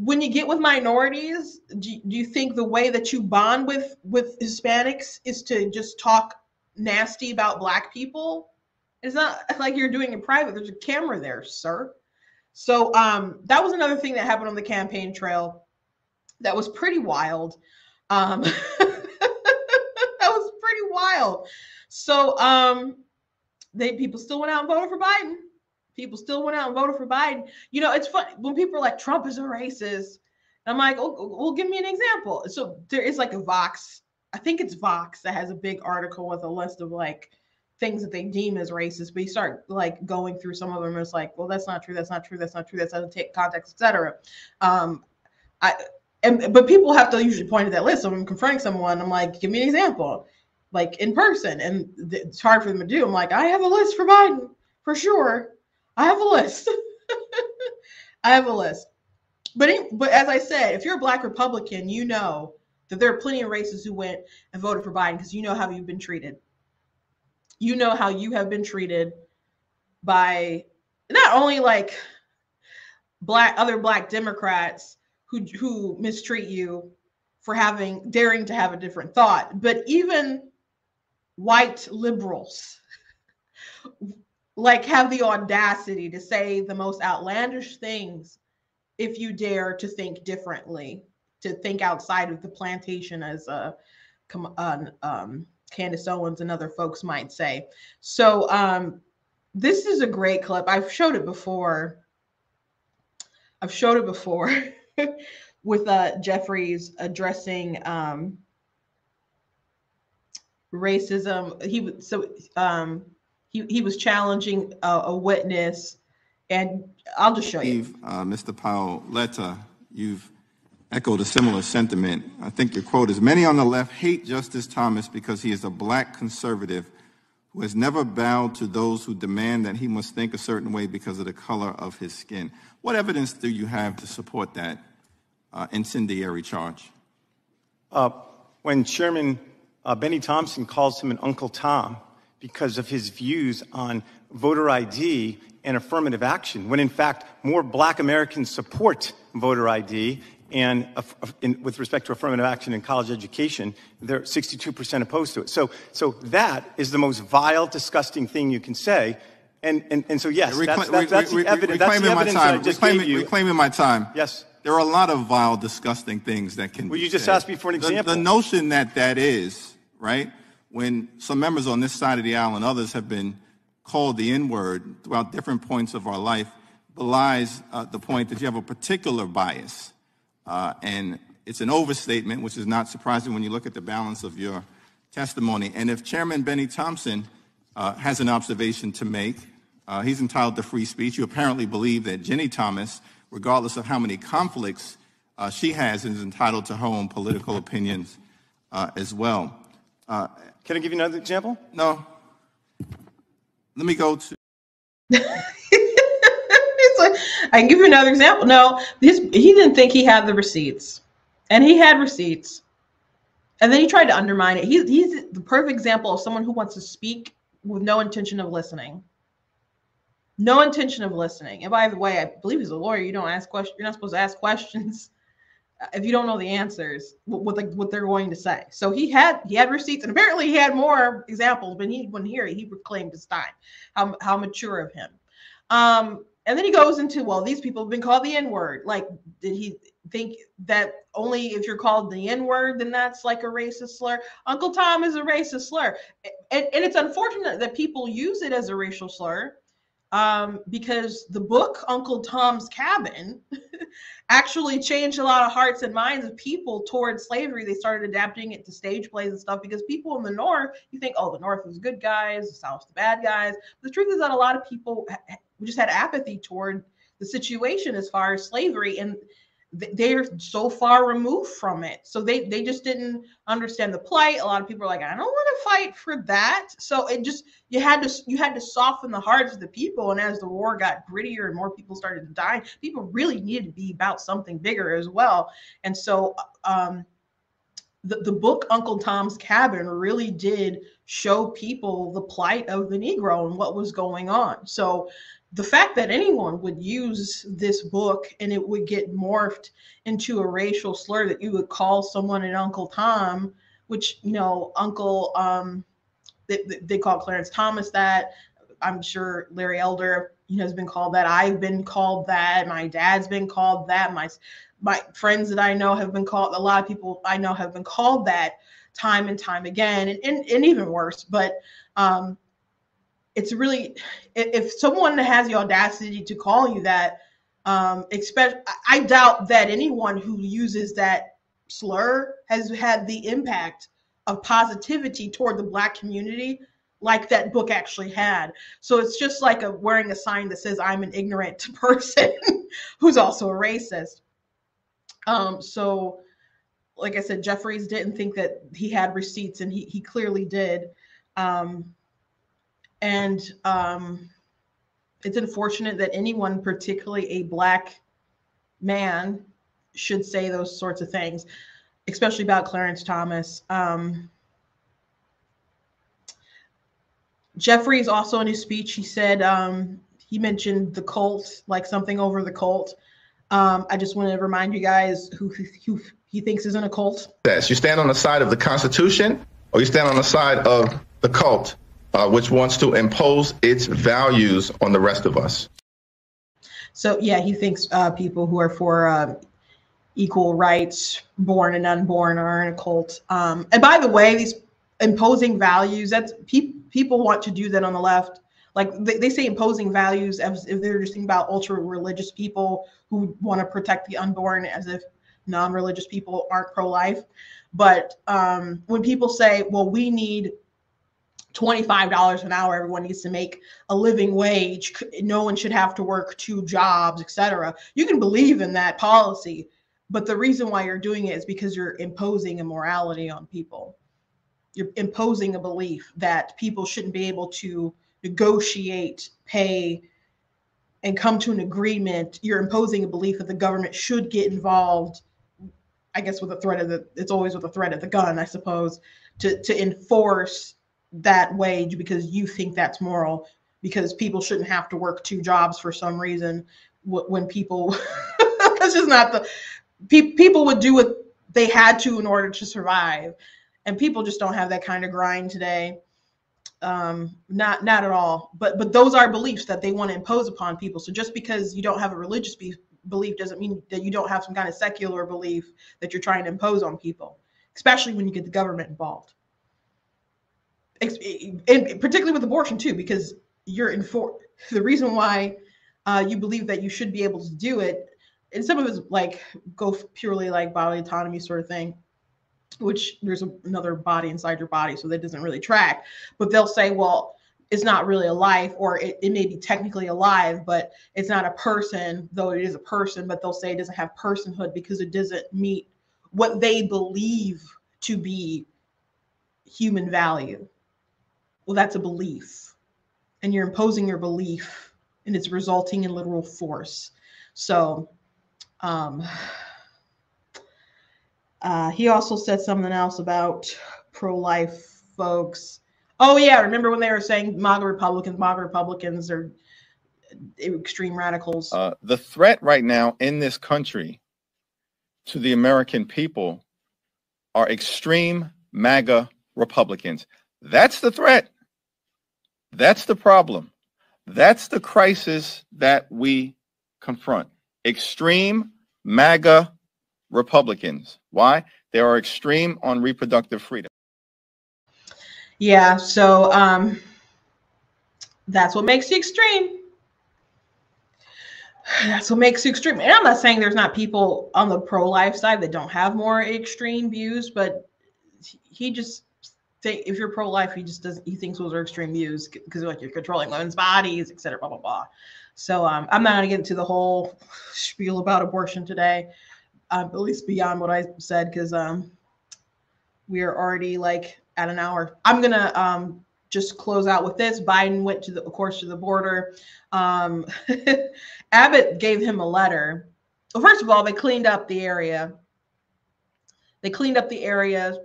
[SPEAKER 1] when you get with minorities, do you think the way that you bond with Hispanics is to just talk nasty about black people? It's not like you're doing it private. There's a camera there, sir. So that was another thing that happened on the campaign trail that was pretty wild. That was pretty wild. So people still went out and voted for Biden. People still went out and voted for Biden. You know, it's funny when people are like, Trump is a racist. And I'm like, oh, well, give me an example. So there is like a Vox, I think it's Vox, that has a big article with a list of like things that they deem as racist. But you start like going through some of them, and it's like, well, that's not true. That's not true. That's not true. That's out of context, etc. But people have to usually point to that list. So when I'm confronting someone, I'm like, give me an example, like in person. And it's hard for them to do. I'm like, I have a list for Biden for sure. I have a list. I have a list. But as I said, if you're a black Republican, you know that there are plenty of racists who went and voted for Biden because you know how you've been treated. You know how you have been treated by not only like other black Democrats who mistreat you for daring to have a different thought, but even white liberals like have the audacity to say the most outlandish things if you dare to think differently, to think outside of the plantation, as Candace Owens and other folks might say. So this is a great clip. I've showed it before. With Jeffries addressing racism. He was challenging a witness, and I'll just show you.
[SPEAKER 7] Mr. Paoletta, you've echoed a similar sentiment. I think your quote is, many on the left hate Justice Thomas because he is a black conservative who has never bowed to those who demand that he must think a certain way because of the color of his skin. What evidence do you have to support that incendiary charge?
[SPEAKER 9] When Chairman Benny Thompson calls him an Uncle Tom because of his views on voter ID and affirmative action, when in fact more black Americans support voter ID and with respect to affirmative action in college education, they're 62% opposed to it. So that is the most vile, disgusting thing you can say. And so yes, that's the evidence. That's the evidence I just gave you.
[SPEAKER 7] Reclaiming my time.
[SPEAKER 9] Yes.
[SPEAKER 7] There are a lot of vile, disgusting things that can be
[SPEAKER 9] Well, you just
[SPEAKER 7] said.
[SPEAKER 9] asked me for an example.
[SPEAKER 7] The notion that is, right, when some members on this side of the aisle and others have been called the N-word throughout different points of our life, belies the point that you have a particular bias. And it's an overstatement, which is not surprising when you look at the balance of your testimony. And if Chairman Benny Thompson has an observation to make, he's entitled to free speech. You apparently believe that Jenny Thomas, regardless of how many conflicts she has, is entitled to her own political opinions as well.
[SPEAKER 9] Can I give you another example?
[SPEAKER 7] No. Let me go to...
[SPEAKER 1] I can give you another example. No, he didn't think he had the receipts, and he had receipts, and then he tried to undermine it. He's the perfect example of someone who wants to speak with no intention of listening. No intention of listening. And by the way, I believe he's a lawyer. You don't ask questions. You're not supposed to ask questions if you don't know the answers, what they're going to say. So he had receipts, and apparently he had more examples, but he wouldn't hear it. He reclaimed his time. How mature of him. And then he goes into, well, these people have been called the N-word. Like, did he think that only if you're called the N-word, then that's like a racist slur? Uncle Tom is a racist slur. And it's unfortunate that people use it as a racial slur, because the book Uncle Tom's Cabin actually changed a lot of hearts and minds of people towards slavery. They started adapting it to stage plays and stuff, because people in the North, you think, oh, the North was good guys, the South's the bad guys. But the truth is that a lot of people just had apathy toward the situation as far as slavery, and they're so far removed from it. So they just didn't understand the plight. A lot of people are like, I don't want to fight for that. So it just, you had to soften the hearts of the people. And as the war got grittier and more people started to die, people really needed to be about something bigger as well. And so the book Uncle Tom's Cabin really did show people the plight of the Negro and what was going on. So the fact that anyone would use this book and it would get morphed into a racial slur, that you would call someone an Uncle Tom, which, you know, Uncle, they call Clarence Thomas that. I'm sure Larry Elder, you know, has been called that. I've been called that. My dad's been called that. My friends that I know have been called, a lot of people I know have been called that time and time again, and even worse. But it's really, if someone has the audacity to call you that, I doubt that anyone who uses that slur has had the impact of positivity toward the Black community like that book actually had. So it's just like wearing a sign that says, I'm an ignorant person who's also a racist. So like I said, Jeffries didn't think that he had receipts, and he clearly did. And it's unfortunate that anyone, particularly a Black man, should say those sorts of things, especially about Clarence Thomas. Jeffries also in his speech, he said, he mentioned the cult, like something over the cult. I just want to remind you guys who he thinks is in a cult.
[SPEAKER 5] You stand on the side of the Constitution, or you stand on the side of the cult, which wants to impose its values on the rest of us.
[SPEAKER 1] So yeah, he thinks people who are for equal rights, born and unborn, are in a cult. And by the way, these imposing values, that's people want to do that on the left. Like they say imposing values as if they're just thinking about ultra religious people who want to protect the unborn, as if non-religious people aren't pro-life. But when people say, well, we need $25 an hour, everyone needs to make a living wage, no one should have to work 2 jobs, etc. You can believe in that policy, but the reason why you're doing it is because you're imposing a morality on people. You're imposing a belief that people shouldn't be able to negotiate pay and come to an agreement. You're imposing a belief that the government should get involved, I guess with the threat of it's always with the threat of the gun, I suppose, to enforce that wage, because you think that's moral, because people shouldn't have to work 2 jobs for some reason, when people that's just not the people would do what they had to in order to survive, and people just don't have that kind of grind today. Not at all. But those are beliefs that they want to impose upon people. So just because you don't have a religious belief doesn't mean that you don't have some kind of secular belief that you're trying to impose on people, especially when you get the government involved. And particularly with abortion too, because you're the reason why you believe that you should be able to do it, and some of it's like go purely like bodily autonomy sort of thing, which there's another body inside your body, so that doesn't really track. But they'll say, well, it's not really a life, or it may be technically alive, but it's not a person, though it is a person. But they'll say it doesn't have personhood because it doesn't meet what they believe to be human value. Well, that's a belief, and you're imposing your belief, and it's resulting in literal force. So he also said something else about pro-life folks. Oh yeah, remember when they were saying MAGA Republicans are extreme radicals?
[SPEAKER 7] The threat right now in this country to the American people are extreme MAGA Republicans. That's the threat. That's the problem. That's the crisis that we confront. Extreme MAGA Republicans. Why? They are extreme on reproductive freedom.
[SPEAKER 1] Yeah, so that's what makes you extreme. That's what makes you extreme. And I'm not saying there's not people on the pro-life side that don't have more extreme views, but he just think if you're pro-life, he just doesn't. He thinks those are extreme views because like you're controlling women's bodies, et cetera, blah blah blah. So I'm not going to get into the whole spiel about abortion today, at least beyond what I said, because we are already like at an hour. I'm gonna just close out with this. Biden went to of course, to the border. Abbott gave him a letter. Well, first of all, they cleaned up the area.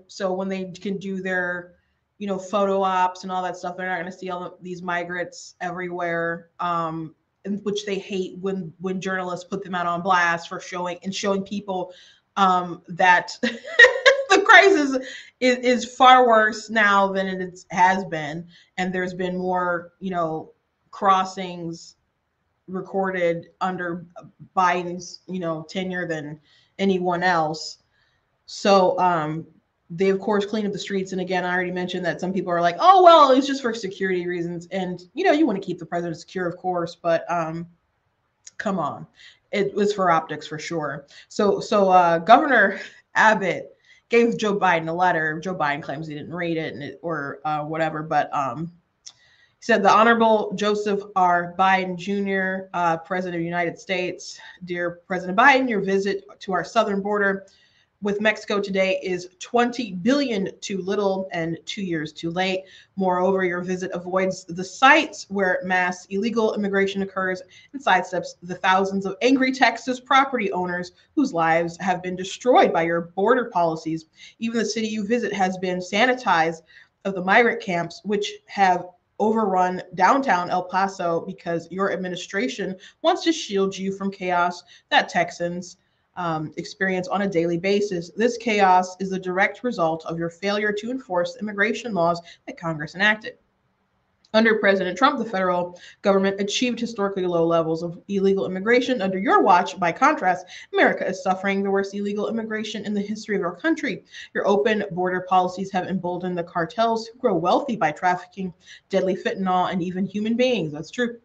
[SPEAKER 1] So when they can do their, photo ops and all that stuff, they're not going to see all these migrants everywhere, which they hate when journalists put them out on blast for showing people that the crisis is far worse now than it has been, and there's been more, crossings recorded under Biden's, tenure than anyone else. So they of course clean up the streets. And again, I already mentioned that some people are like, oh, well, it's just for security reasons. And, you want to keep the president secure, of course, but come on, it was for optics for sure. So Governor Abbott gave Joe Biden a letter. Joe Biden claims he didn't read it or whatever, but he said, the Honorable Joseph R. Biden Jr., President of the United States. Dear President Biden, your visit to our southern border with Mexico today is 20 billion too little and 2 years too late. Moreover, your visit avoids the sites where mass illegal immigration occurs and sidesteps the thousands of angry Texas property owners whose lives have been destroyed by your border policies. Even the city you visit has been sanitized of the migrant camps, which have overrun downtown El Paso because your administration wants to shield you from chaos that Texans experience on a daily basis. This chaos is the direct result of your failure to enforce immigration laws that Congress enacted. Under President Trump, the federal government achieved historically low levels of illegal immigration. Under your watch, by contrast, America is suffering the worst illegal immigration in the history of our country. Your open border policies have emboldened the cartels who grow wealthy by trafficking deadly fentanyl and even human beings. That's true.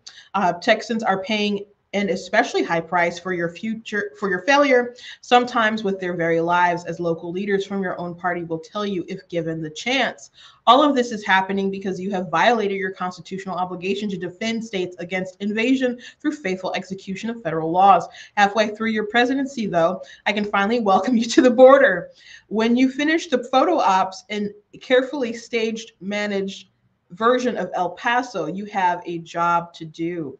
[SPEAKER 1] Texans are paying an especially high price for your failure, sometimes with their very lives, as local leaders from your own party will tell you if given the chance. All of this is happening because you have violated your constitutional obligation to defend states against invasion through faithful execution of federal laws. Halfway through your presidency, though, I can finally welcome you to the border. When you finish the photo ops and carefully staged, managed version of El Paso, you have a job to do.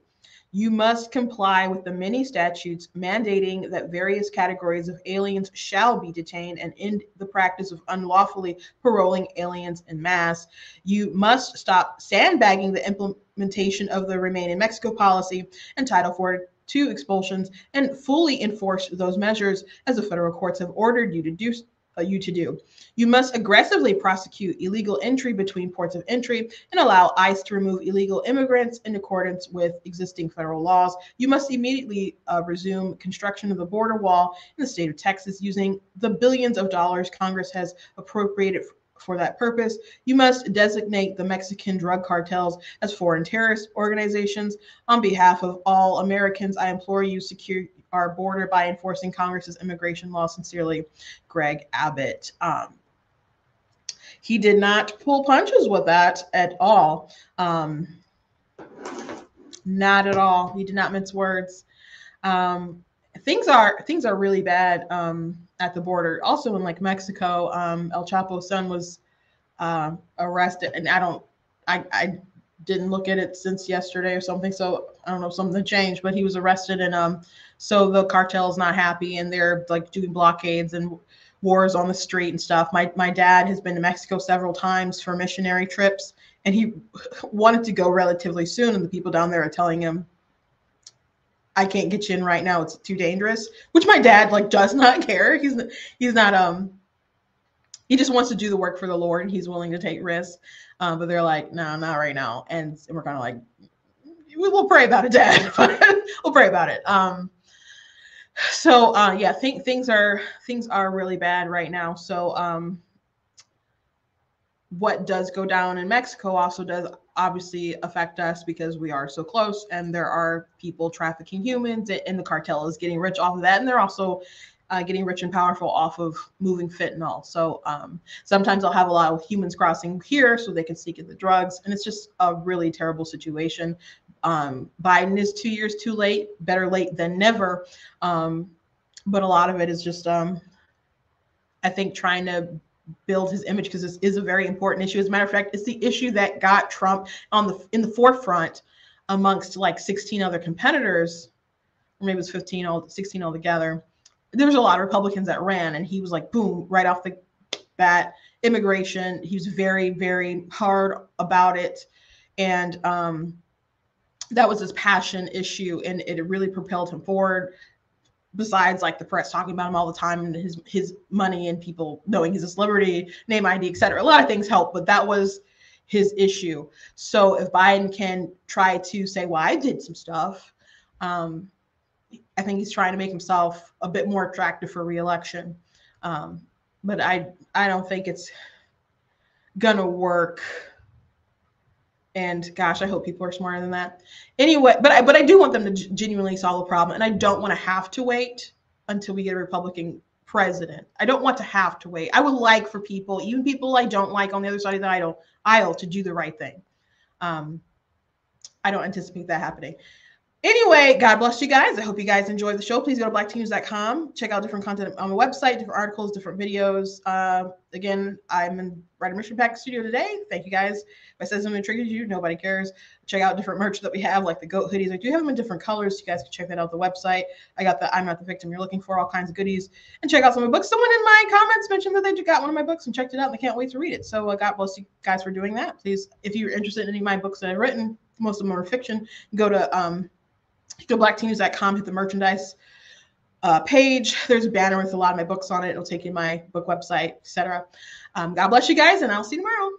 [SPEAKER 1] You must comply with the many statutes mandating that various categories of aliens shall be detained and end the practice of unlawfully paroling aliens en masse. You must stop sandbagging the implementation of the Remain in Mexico policy and Title 42 expulsions and fully enforce those measures as the federal courts have ordered you to do. You must aggressively prosecute illegal entry between ports of entry and allow ICE to remove illegal immigrants in accordance with existing federal laws. You must immediately resume construction of the border wall in the state of Texas using the billions of dollars Congress has appropriated for that purpose. You must designate the Mexican drug cartels as foreign terrorist organizations. On behalf of all Americans, I implore you secure our border by enforcing Congress's immigration law. Sincerely, Greg Abbott. He did not pull punches with that at all. Not at all. He did not mince words. Things are really bad at the border. Also in like Mexico, El Chapo's son was arrested, and I didn't look at it since yesterday or something, so I don't know if something changed, but he was arrested, and so the cartel is not happy, and they're like doing blockades and wars on the street and stuff. My dad has been to Mexico several times for missionary trips, and he wanted to go relatively soon, and the people down there are telling him, I can't get you in right now. It's too dangerous, which my dad like does not care. He's not, he just wants to do the work for the Lord and he's willing to take risks. But they're like, no, not right now. And we're kind of like, we'll pray about it, Dad. We'll pray about it. Yeah, things are really bad right now. So what does go down in Mexico also does obviously affect us because we are so close and there are people trafficking humans and the cartel is getting rich off of that. And they're also getting rich and powerful off of moving fentanyl. So sometimes I'll have a lot of humans crossing here so they can sneak in the drugs. And it's just a really terrible situation. Biden is 2 years too late, better late than never. But a lot of it is just, I think, trying to build his image because this is a very important issue. As a matter of fact, it's the issue that got Trump in the forefront amongst like 16 other competitors, or maybe it was 16 altogether. There was a lot of Republicans that ran, and he was like, boom, right off the bat, immigration. He was very, very hard about it, and that was his passion issue, and it really propelled him forward. Besides like the press talking about him all the time and his money and people knowing he's a celebrity, name ID, et cetera. A lot of things help, but that was his issue. So if Biden can try to say, well, I did some stuff, I think he's trying to make himself a bit more attractive for re-election. But I don't think it's gonna work. And gosh, I hope people are smarter than that. Anyway, but I do want them to genuinely solve the problem. And I don't want to have to wait until we get a Republican president. I don't want to have to wait. I would like for people, even people I don't like on the other side of the aisle, to do the right thing. I don't anticipate that happening. Anyway, God bless you guys. I hope you guys enjoyed the show. Please go to blacktnews.com. Check out different content on the website, different articles, different videos. Again, I'm in Writer Mission Pack Studio today. Thank you guys. If I said something that triggers you, nobody cares. Check out different merch that we have, like the goat hoodies. I do have them in different colors. So you guys can check that out on the website. I got the I'm Not the Victim You're Looking For, all kinds of goodies. And check out some of my books. Someone in my comments mentioned that they just got one of my books and checked it out, and they can't wait to read it. So God bless you guys for doing that. Please, if you're interested in any of my books that I've written, most of them are fiction, go to blacktnews.com, hit the merchandise page. There's a banner with a lot of my books on it. It'll take you to my book website, etc. God bless you guys, and I'll see you tomorrow.